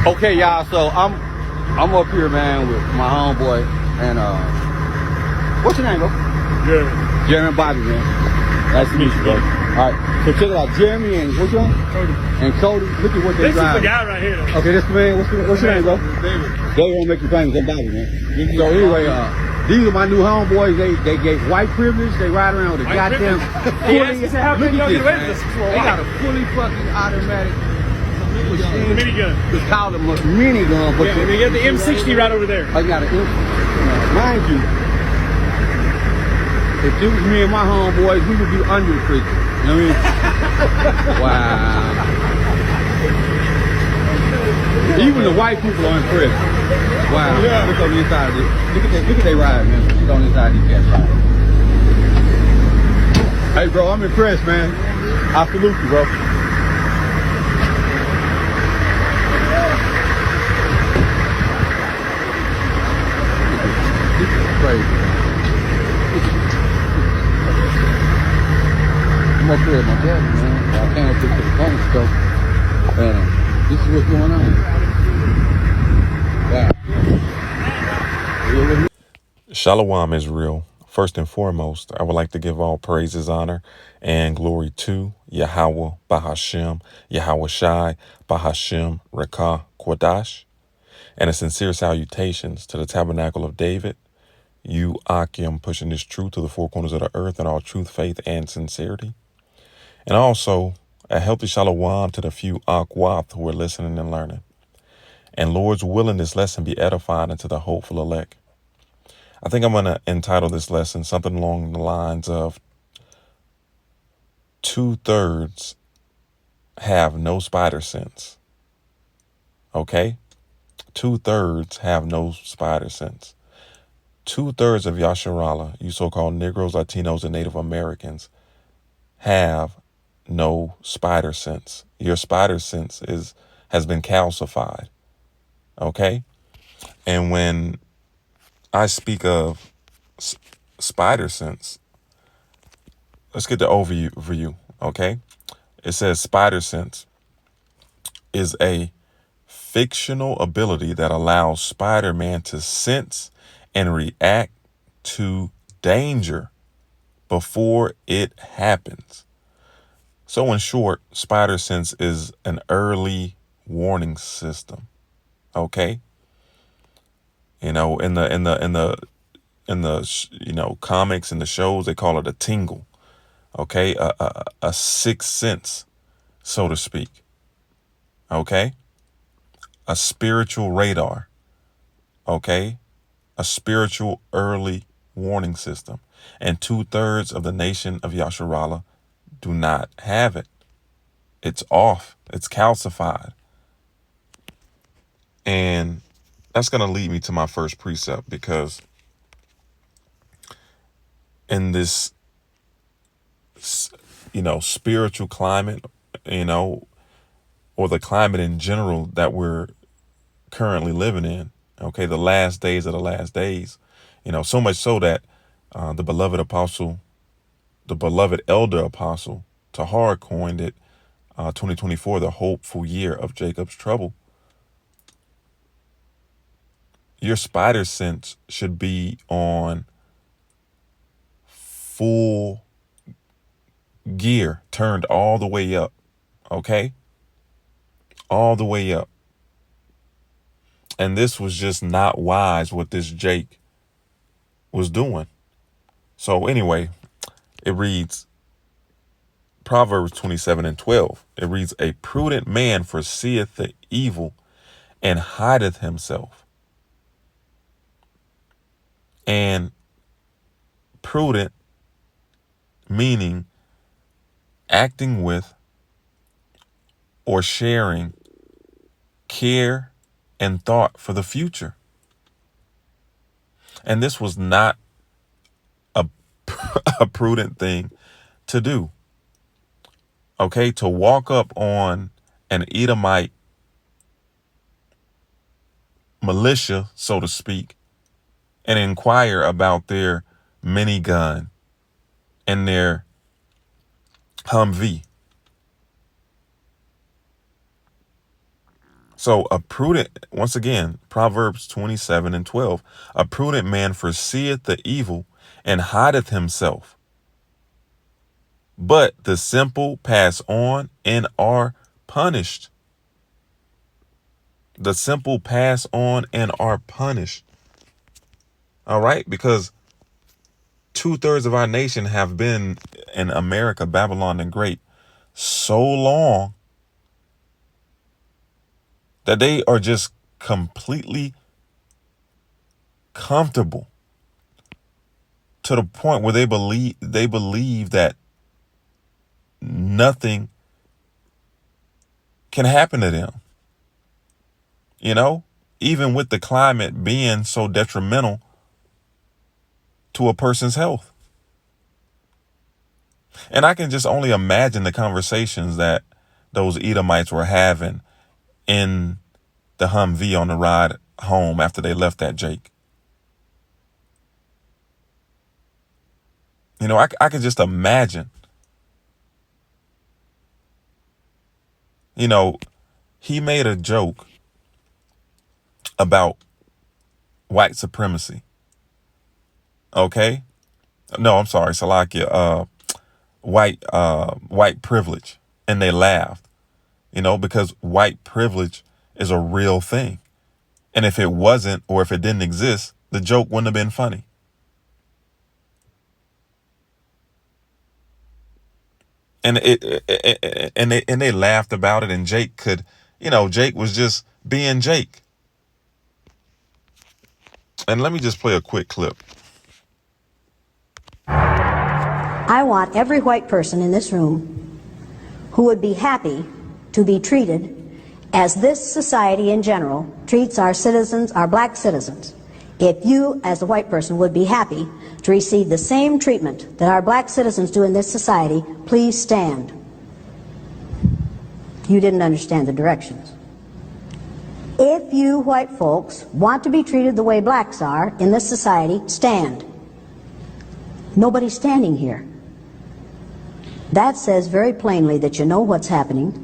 Okay, y'all. So I'm up here, man, with my homeboy and what's your name, bro? Jeremy and Bobby, man. Nice to meet you, bro. All right. So check it out, Jeremy and what's your name? Cody. And Cody. Look at what they drive. This is the guy right here. Okay, this man. What's your name, bro? David. David won't make you famous. I'm Bobby, man. So anyway, these are my new homeboys. They get white privilege. They ride around with a goddamn. He said, how can y'all get away with this? They got a fully fucking automatic machine. Minigun. We call them a minigun, but we got the M60 right over there. I got an mind you, if it was me and my homeboys, we would be under the prison. You know what I mean? Wow. Even the white people are in prison. Wow. Yeah. Look on the inside of this. Look at they ride, man. Look on the inside of these cats ride. Hey, bro, I'm impressed, man. I salute you, bro. This is crazy, man. I'm up here at my daddy, man. I came up here to the corner store. And this is what's going on. Wow. Shalom, Israel. First and foremost, I would like to give all praises, honor, and glory to Yahweh Bahashem, Yahweh Shai, Bahashem Rekah Kodash, and a sincere salutations to the Tabernacle of David, you Akim, pushing this truth to the four corners of the earth in all truth, faith, and sincerity. And also a healthy shalom to the few Akwath who are listening and learning. And Lord's willing, this lesson be edified unto the hopeful elect. I think I'm going to entitle this lesson something along the lines of 2/3 have no spider sense. Okay? 2/3 have no spider sense. 2/3 of Yasharala, you so-called Negroes, Latinos, and Native Americans, have no spider sense. Your spider sense has been calcified. Okay? And when I speak of spider sense, let's get the overview, okay? It says spider sense is a fictional ability that allows Spider-Man to sense and react to danger before it happens. So in short, spider sense is an early warning system. Okay? You know, in the comics and the shows, they call it a tingle. Okay? A sixth sense, so to speak. Okay? A spiritual radar. Okay? A spiritual early warning system. And 2/3 of the nation of Yasharala do not have it. It's off. It's calcified. And that's going to lead me to my first precept, because in this, spiritual climate, or the climate in general that we're currently living in, okay, the last days of the last days, so much so that the beloved elder apostle, Tahar, coined it 2024, the hopeful year of Jacob's trouble. Your spider sense should be on full gear, turned all the way up, okay? All the way up. And this was just not wise what this Jake was doing. So anyway, it reads Proverbs 27:12. It reads, a prudent man foreseeth the evil and hideth himself. And prudent meaning acting with or sharing care and thought for the future. And this was not a prudent thing to do. Okay, to walk up on an Edomite militia, so to speak, and inquire about their minigun and their Humvee. So once again, Proverbs 27:12, a prudent man foreseeth the evil and hideth himself. But the simple pass on and are punished. The simple pass on and are punished. All right, because 2/3 of our nation have been in America, Babylon the Great, so long that they are just completely comfortable to the point where they believe that nothing can happen to them. You know, even with the climate being so detrimental to a person's health. And I can just only imagine the conversations that those Edomites were having in the Humvee on the ride home after they left that Jake. You know, I could just imagine. You know, he made a joke about white supremacy. Okay? No, I'm sorry, Salakia. White privilege. And they laughed, you know, because white privilege is a real thing. And if it wasn't, or if it didn't exist, the joke wouldn't have been funny. And they laughed about it, and Jake was just being Jake. And let me just play a quick clip. I want every white person in this room who would be happy to be treated as this society in general treats our citizens, our black citizens. If you, as a white person, would be happy to receive the same treatment that our black citizens do in this society, please stand. You didn't understand the directions. If you white folks want to be treated the way blacks are in this society, stand. Nobody's standing here. That says very plainly that you know what's happening.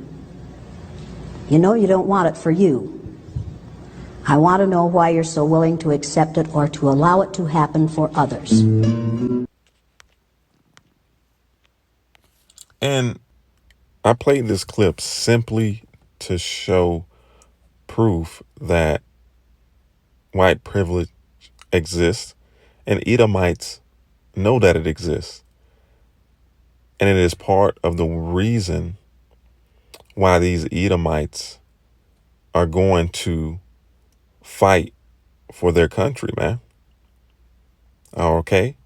You know you don't want it for you. I want to know why you're so willing to accept it or to allow it to happen for others. And I played this clip simply to show proof that white privilege exists, and Edomites know that it exists. And it is part of the reason why these Edomites are going to fight for their country, man. Okay?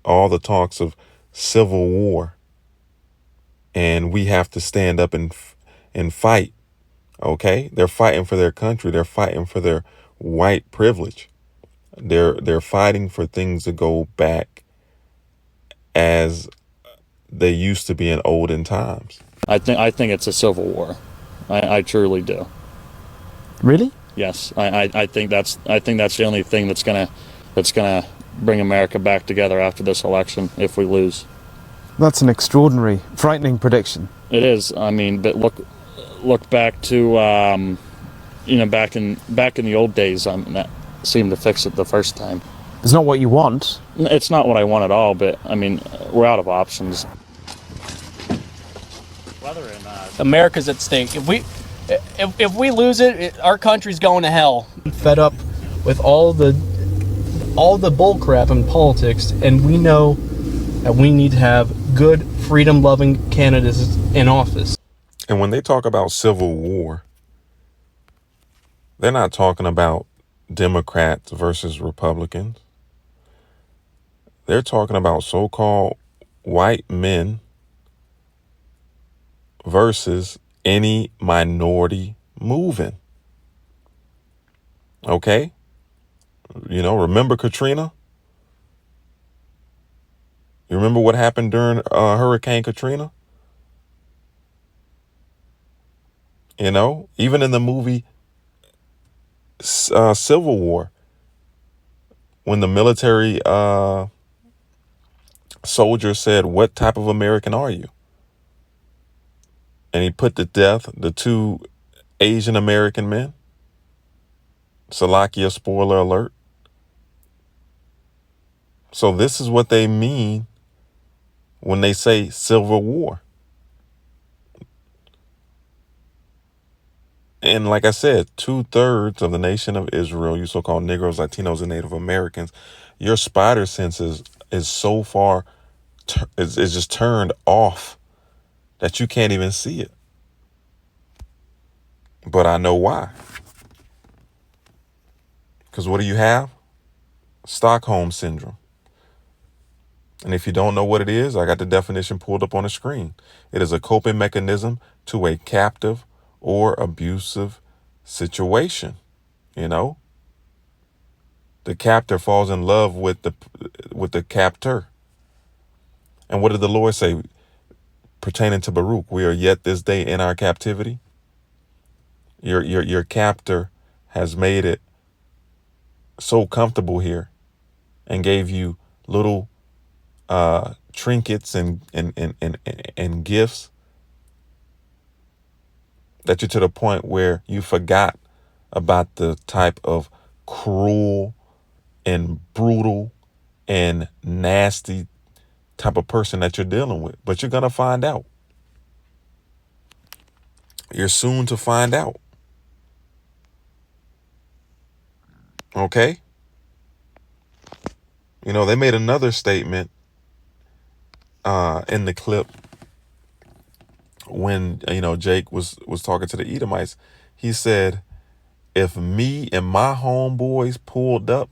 All the talks of civil war, and we have to stand up and fight. Okay? They're fighting for their country. They're fighting for their white privilege. They're fighting for things to go back as they used to be in olden times. I think it's a civil war. I truly do. Really? Yes, I think that's the only thing that's gonna bring America back together after this election if we lose. That's an extraordinary, frightening prediction. It is. I mean, but look back to back in the old days. That seemed to fix it the first time. It's not what you want. It's not what I want at all. But I mean, we're out of options. America's at stake. If we lose it, our country's going to hell. I'm fed up with all the bull crap in politics, and we know that we need to have good, freedom-loving candidates in office. And when they talk about civil war, they're not talking about Democrats versus Republicans. They're talking about so-called white men versus any minority moving. Okay? You know, remember Katrina? You remember what happened during Hurricane Katrina? You know, even in the movie Civil War, when the military soldier said, "What type of American are you?" And he put to death the two Asian American men. Salakia, spoiler alert. So this is what they mean when they say civil war. And like I said, 2/3 of the nation of Israel, you so-called Negroes, Latinos, and Native Americans, your spider sense is so far, is just turned off that you can't even see it. But I know why. Because what do you have? Stockholm syndrome. And if you don't know what it is, I got the definition pulled up on the screen. It is a coping mechanism to a captive or abusive situation. You know, the captor falls in love with the captor. And what did the Lord say pertaining to Baruch? We are yet this day in our captivity. Your captor has made it so comfortable here and gave you little trinkets and gifts that you're to the point where you forgot about the type of cruel and brutal and nasty type of person that you're dealing with. But you're going to find out. You're soon to find out. Okay? You know, they made another statement in the clip when, you know, Jake was talking to the Edomites. He said, if me and my homeboys pulled up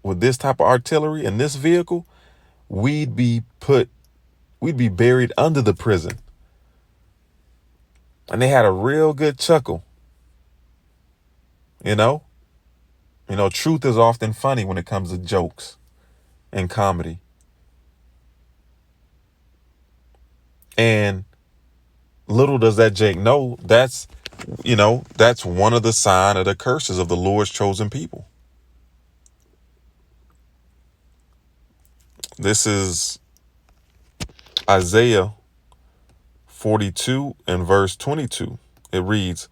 with this type of artillery in this vehicle, we'd be buried under the prison. And they had a real good chuckle. You know, truth is often funny when it comes to jokes and comedy. And little does that Jake know, that's one of the sign of the curses of the Lord's chosen people. This is Isaiah 42 and verse 22. It reads,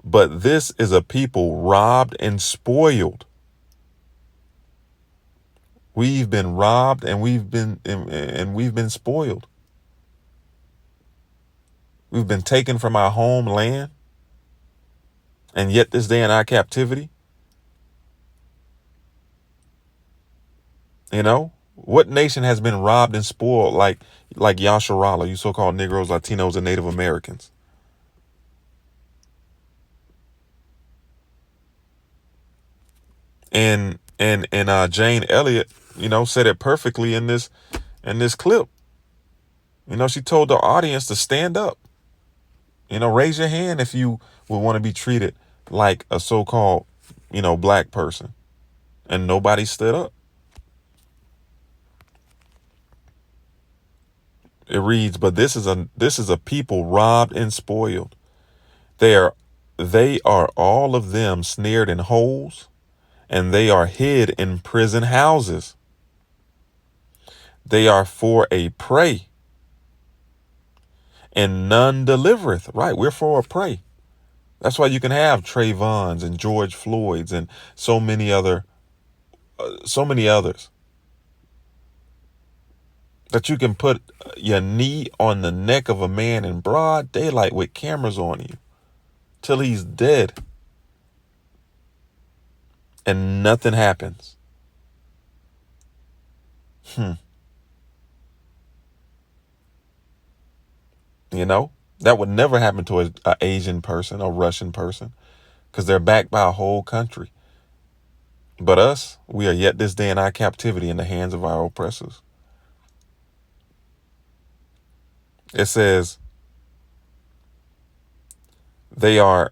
but this is a people robbed and spoiled. We've been robbed and we've been spoiled. We've been taken from our homeland, and yet this day in our captivity. You know, what nation has been robbed and spoiled like Yasharala, you so-called Negroes, Latinos, and Native Americans? And Jane Elliott, said it perfectly in this clip. She told the audience to stand up. Raise your hand if you would want to be treated like a so-called, black person. And nobody stood up. It reads, but this is a people robbed and spoiled. They are all of them snared in holes, and they are hid in prison houses. They are for a prey, and none delivereth. Right, we're for a prey. That's why you can have Trayvons and George Floyds and so many others that you can put your knee on the neck of a man in broad daylight with cameras on you till he's dead, and nothing happens. That would never happen to an Asian person or Russian person because they're backed by a whole country. But us, we are yet this day in our captivity in the hands of our oppressors. It says, they are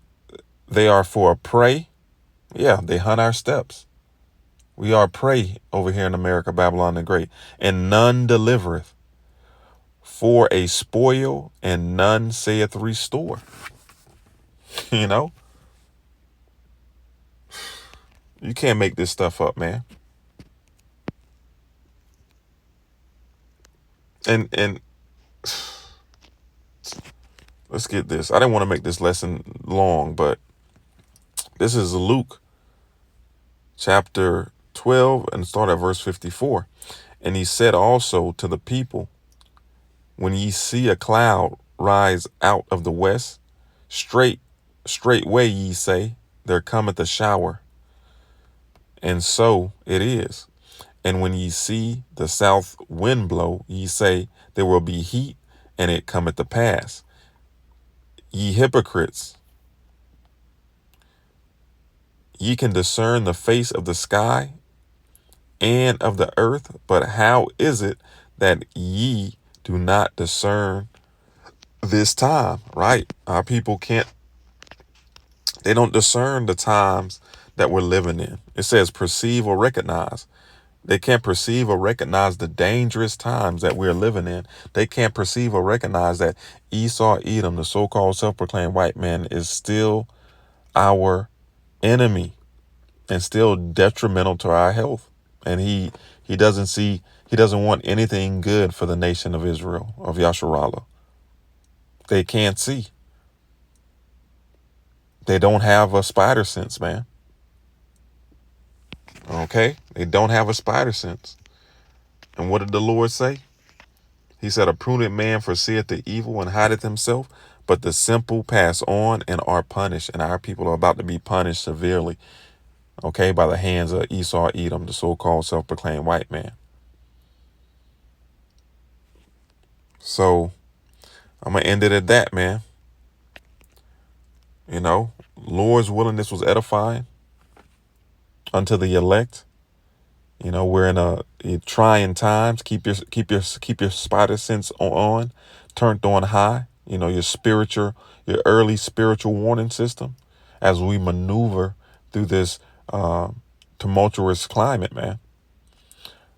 for a prey. Yeah, they hunt our steps. We are prey over here in America, Babylon the Great, and none delivereth. For a spoil, and none saith restore. You can't make this stuff up, man. And Let's get this. I didn't want to make this lesson long, but this is Luke chapter 12 and start at verse 54. And he said also to the people, when ye see a cloud rise out of the west, straightway ye say, there cometh a shower. And so it is. And when ye see the south wind blow, ye say, there will be heat, and it cometh to pass. Ye hypocrites, ye can discern the face of the sky and of the earth, but how is it that ye do not discern this time? Right? Our people they don't discern the times that we're living in. It says perceive or recognize. They can't perceive or recognize the dangerous times that we're living in. They can't perceive or recognize that Esau, Edom, the so-called self-proclaimed white man, is still our enemy and still detrimental to our health. And he doesn't want anything good for the nation of Israel, of Yasharallah. They can't see. They don't have a spider sense, man. Okay? They don't have a spider sense. And what did the Lord say? He said, a prudent man foreseeth the evil and hideth himself, but the simple pass on and are punished. And our people are about to be punished severely, okay, by the hands of Esau, Edom, the so-called self-proclaimed white man. So I'm going to end it at that, man. You know, Lord's willingness was edifying unto the elect. You know, we're in a trying times. Keep your spider sense on, turned on high. You know, your early spiritual warning system as we maneuver through this tumultuous climate, man.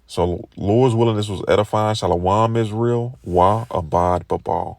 So Lord's willingness was edifying. Shalom Israel, wa abad babal.